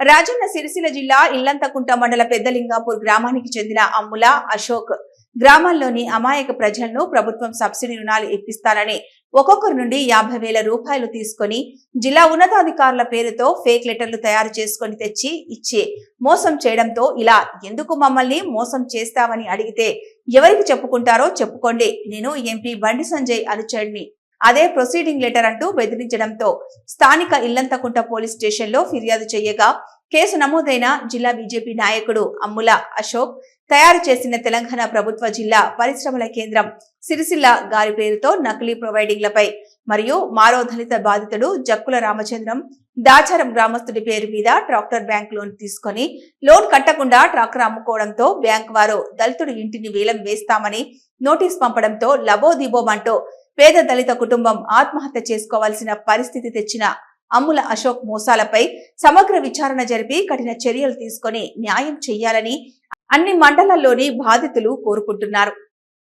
రాజన్న సిరిసిల్ల జిల్లా ఇల్లంతకుంట మండల పెద్దలింగాపూర్ గ్రామానికి చెందిన అమ్ముల అశోక్ గ్రామాల్లోని అమాయక ప్రజలను ప్రభుత్వం సబ్సిడీ రుణాలు ఇప్పిస్తానని ఒక్కొక్కరి నుండి 50,000 రూపాయలు తీసుకుని జిల్లా ఉన్నతాధికారుల పేరుతో ఫేక్ లెటర్లు తయారు చేసుకుని తెచ్చి ఇచ్చి మోసం చేయడంతో ఇలా ఎందుకు మమ్మల్ని మోసం చేస్తామని అడిగితే ఎవరికి చెప్పుకుంటారో చెప్పుకోండి, నేను ఎంపీ బండి సంజయ్ అనుచరుడిని, అదే ప్రొసీడింగ్ లెటర్ అంటూ బెదిరించడంతో స్థానిక ఇల్లంతకుంట పోలీస్ స్టేషన్ లో ఫిర్యాదు చేయగా కేసు నమోదైన జిల్లా బీజేపీ నాయకుడు అమ్ముల అశోక్ తయారు చేసిన తెలంగాణ ప్రభుత్వ జిల్లా పరిశ్రమల కేంద్రం సిరిసిల్ల గారి పేరుతో నకిలీ ప్రొవైడింగ్లపై మరియు మారో దళిత బాధితుడు జక్కుల రామచంద్రం దాచారం గ్రామస్తుడి పేరు మీద ట్రాక్టర్ బ్యాంక్ లోన్ తీసుకుని లోన్ కట్టకుండా ట్రాక్టర్ అమ్ముకోవడంతో బ్యాంక్ వారు దళితుడి ఇంటిని వేలం వేస్తామని నోటీస్ పంపడంతో లబోదిబోమంటూ పేద దళిత కుటుంబం ఆత్మహత్య చేసుకోవాల్సిన పరిస్థితి తెచ్చిన అమ్ముల అశోక్ మోసాలపై సమగ్ర విచారణ జరిపి కఠిన చర్యలు తీసుకొని న్యాయం చేయాలని అన్ని మండలాల్లోని బాధితులు కోరుకుంటున్నారు.